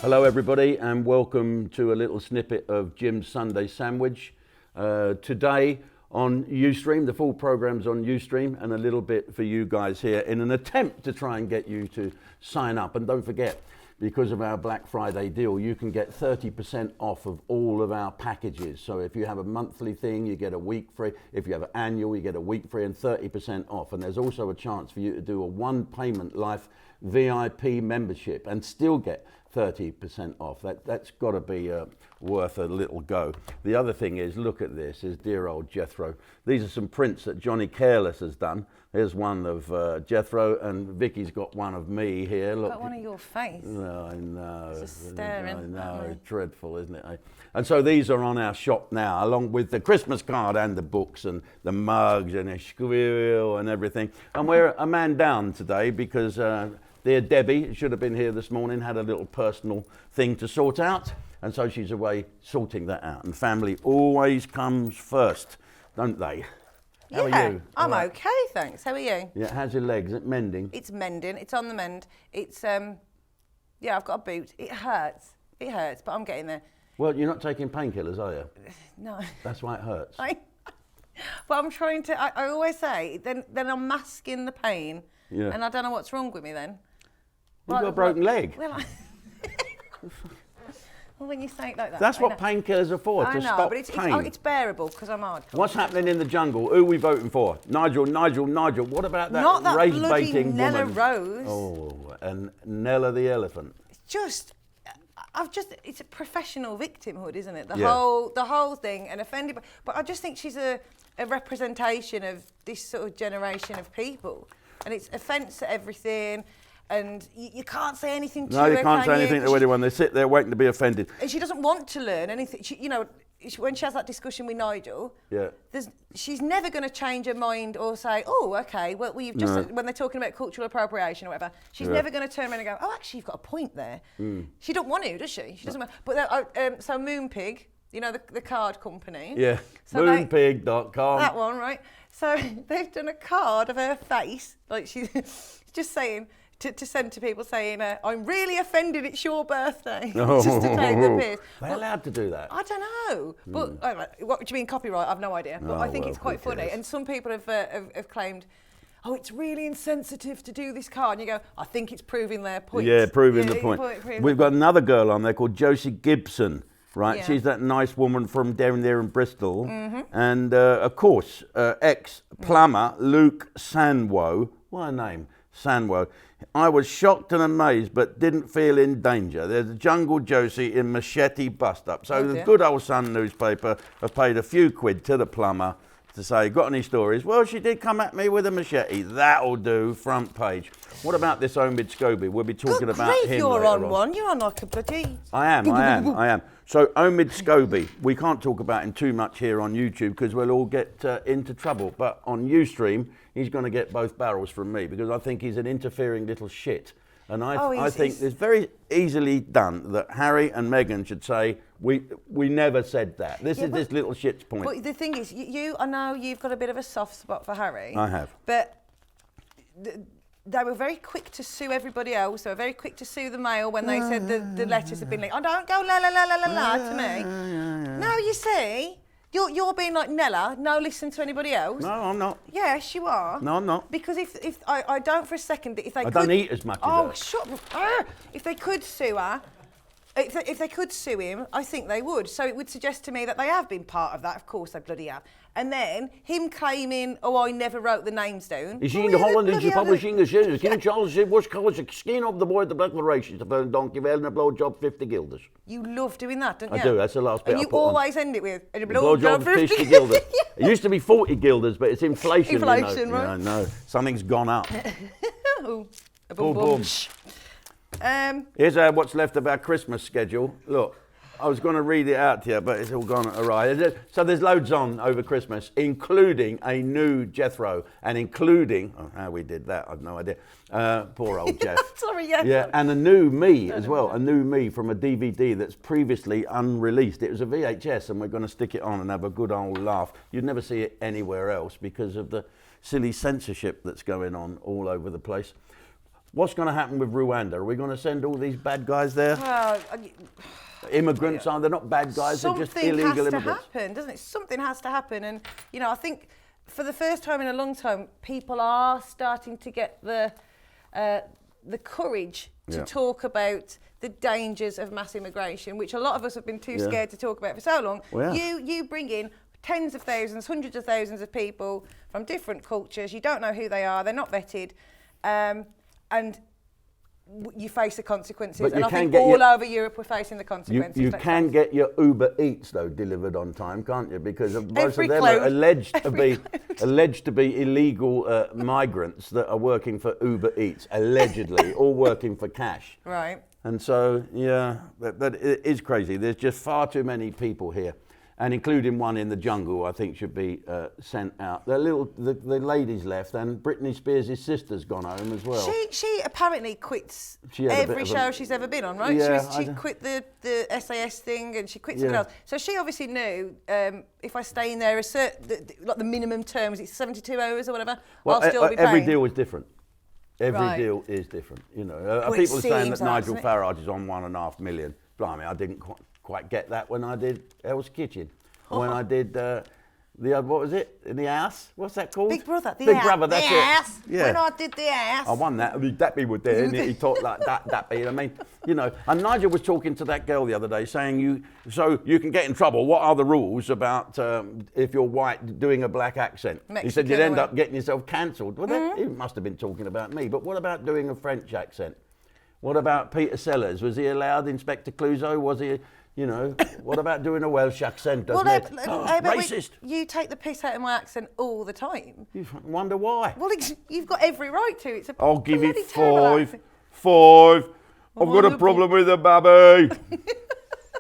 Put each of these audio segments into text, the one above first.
Hello everybody and welcome to a little snippet of Jim's Sunday Sandwich. Today on Ustream, the full program's on Ustream, and a little bit for you guys here in an attempt to try and get you to sign up. And don't forget, because of our Black Friday deal, you can get 30% off of all of our packages. So if you have a monthly thing, you get a week free. If you have an annual, you get a week free and 30% off. And there's also a chance for you to do a one payment life VIP membership and still get 30% off. That's got to be worth a little go. The other thing is, look at this, is dear old Jethro. These are some prints that Johnny Careless has done. Here's one of Jethro, and Vicky's got one of me here. Look, got one of your face. No, I know. Just staring. I know, it's dreadful, isn't it? And so these are on our shop now, along with the Christmas card and the books and the mugs and a squirrel and everything. And we're a man down today because dear Debbie should have been here this morning, had a little personal thing to sort out, and so she's away sorting that out. And family always comes first, don't they? How are you? I'm okay, thanks. How are you? Yeah, how's your legs? Is it mending? It's mending. It's on the mend. It's yeah, I've got a boot. It hurts. It hurts, but I'm getting there. Well, you're not taking painkillers, are you? No. That's why it hurts. But I'm trying to. I always say then I'm masking the pain, Yeah. and I don't know what's wrong with me then. You've got a broken leg. Well, well, when you say it like that. That's what painkillers are for, to stop pain. It's bearable because I'm hard. What's happening in the jungle? Who are we voting for? Nigel. What about that Not that bloody race-baiting Nella woman? Rose. Oh, and Nella the elephant. It's a professional victimhood, isn't it? The Yeah. whole thing, and offended. But I just think she's a representation of this sort of generation of people, and it's offence at everything. And you can't say anything to her. No, you can't say anything to anyone. They sit there waiting to be offended. And she doesn't want to learn anything. When she has that discussion with Nigel, Yeah. she's never going to change her mind or say, oh, okay, well, you've just, when they're talking about cultural appropriation or whatever, she's never going to turn around and go, oh, actually, you've got a point there. She don't want to, does she? She doesn't want. But so Moonpig, you know, the card company. Yeah, so moonpig.com. That one, right? So they've done a card of her face, like she's just saying, to send to people saying, I'm really offended it's your birthday, just to take the piss. They're allowed to do that? I don't know. But what do you mean copyright? I've no idea. But I think it's quite funny. And some people have claimed, oh, it's really insensitive to do this card. And you go, I think it's proving their point. Yeah, proving the point. We've got another girl on there called Josie Gibson. Right, yeah. She's that nice woman from down there in Bristol. Mm-hmm. And of course, ex-plumber Luke Sanwo, what a name, Sanwo. I was shocked and amazed, but didn't feel in danger. There's a Jungle Josie in Machete bust-up. So the good old Sun newspaper have paid a few quid to the plumber to say, got any stories? Well, she did come at me with a machete. That'll do, front page. What about this Omid Scobie? We'll be talking about him you're later on one. You're on like a bloody... I am. So Omid Scobie, we can't talk about him too much here on YouTube because we'll all get into trouble. But on Ustream, he's going to get both barrels from me because I think he's an interfering little shit. And I think it's very easily done that Harry and Meghan should say, we never said that. This is this little shit's point. But the thing is, I know you've got a bit of a soft spot for Harry. I have. But they were very quick to sue everybody else. They were very quick to sue the Mail when they said the letters had been leaked. Oh, don't go la la la la la la to me. No, you see, you're being like Nella. No, listen to anybody else. No, I'm not. Yes, you are. No, I'm not. Because if I don't for a second, if they I don't eat as much as her. Oh, shut up. If they could sue her, if they could sue him, I think they would. So it would suggest to me that they have been part of that. Of course they bloody have. And then him claiming, oh, I never wrote the names down. You see, in the Holland is publishing a series. King Charles said, what's called the skin of the boy at the declaration to burn donkey well and a blowjob 50 guilders. You love doing that, don't you? I do, that's the last bit. And you always end it with a blowjob 50 guilders. It used to be 40 guilders, but it's inflation. Inflation, right? Yeah, I know. Something's gone up. Boom, boom. Here's what's left of our Christmas schedule. Look, I was going to read it out to you, but it's all gone awry. So there's loads on over Christmas, including a new Jethro, and including, how we did that, I've no idea. Poor old Jeff. Sorry, yeah. Yeah, and a new me as well, a new me from a DVD that's previously unreleased. It was a VHS, and we're going to stick it on and have a good old laugh. You'd never see it anywhere else because of the silly censorship that's going on all over the place. What's going to happen with Rwanda? Are we going to send all these bad guys there? Well, Immigrants are, they're not bad guys, they're just illegal immigrants. Something has to happen, doesn't it? Something has to happen. And, you know, I think for the first time in a long time, people are starting to get the courage to talk about the dangers of mass immigration, which a lot of us have been too scared to talk about for so long. Well, yeah. You bring in tens of thousands, hundreds of thousands of people from different cultures. You don't know who they are. They're not vetted. And you face the consequences. And I think all over Europe we're facing the consequences. You can get your Uber Eats, though, delivered on time, can't you? Because most of them are alleged to be illegal migrants that are working for Uber Eats, allegedly, all working for cash. Right. And so, yeah, that it is crazy. There's just far too many people here. And including one in the jungle, I think should be sent out. The lady's left, and Britney Spears' sister's gone home as well. She apparently quits every show she's ever been on, right? Yeah, she quit the SAS thing, and she quit something else. So she obviously knew if I stay in there like the minimum term, is it 72 hours or whatever, I'll still be paying. Every deal is different. Every deal is different. You know, people are saying that Nigel Farage is on 1.5 million. Blimey, I didn't quite get that when I did Hell's Kitchen. When I did what was it? In the House? What's that called? Big Brother. Big Brother, that's it. House. Yeah. When I did the House. I won that. I mean, Dappy was there, and he talked like Dappy. I mean, you know, and Nigel was talking to that girl the other day saying you can get in trouble. What are the rules about if you're white doing a black accent? Mexican, he said you'd end up getting yourself cancelled. Well, he must have been talking about me. But what about doing a French accent? What about Peter Sellers? Was he allowed? Inspector Clouseau? Was he... You know, what about doing a Welsh accent, doesn't it? Racist. You take the piss out of my accent all the time. You wonder why. Well, you've got every right to. It's a I'll give it 5. 5. I've got a problem with the baby.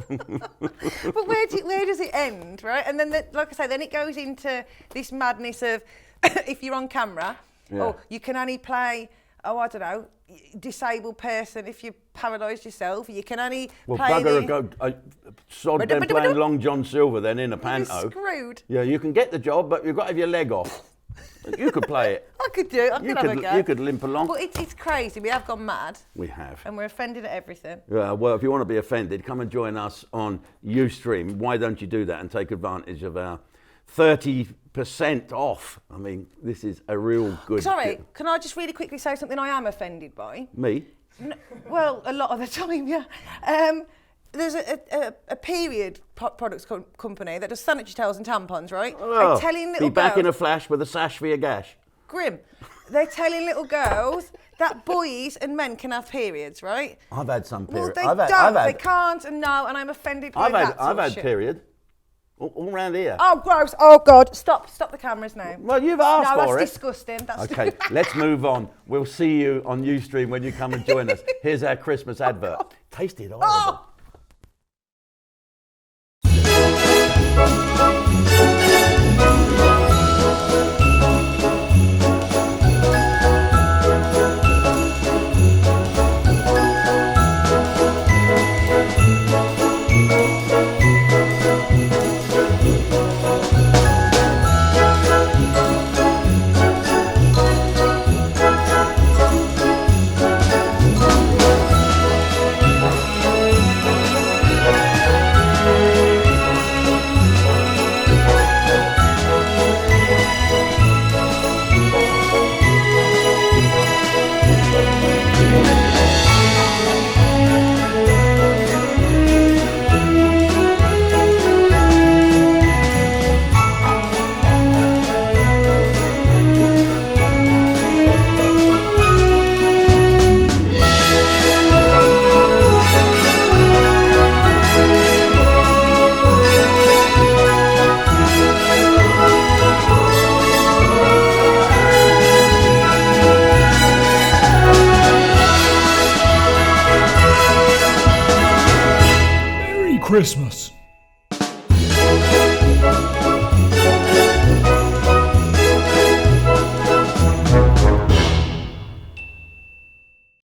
But where does it end, right? And then, like I say, then it goes into this madness of if you're on camera, you can only play, I don't know, disabled person if you're paralysed yourself. You can only play sod them playing Long John Silver then in a panto. You're screwed. Yeah, you can get the job, but you've got to have your leg off. You could play it. I could do it. I could have a go. You could limp along. But it's crazy. We have gone mad. We have. And we're offended at everything. Yeah, well, if you want to be offended, come and join us on Ustream. Why don't you do that and take advantage of our 30% off? I mean, this is a real good... Sorry, can I just really quickly say something I am offended by? Me? No, well, a lot of the time, yeah. There's a period products company that does sanitary towels and tampons, right? Oh, they're telling little be back girls, in a flash with a sash for your gash. Grim. They're telling little girls that boys and men can have periods, right? I've had some periods. Well, they don't. They can't, and no, and I'm offended by that I've had period. All around here. Oh, gross. Oh, God. Stop the cameras now. Well, you've asked for it. No, that's disgusting. Okay, let's move on. We'll see you on Ustream when you come and join us. Here's our Christmas advert. Taste it, horrible. Christmas.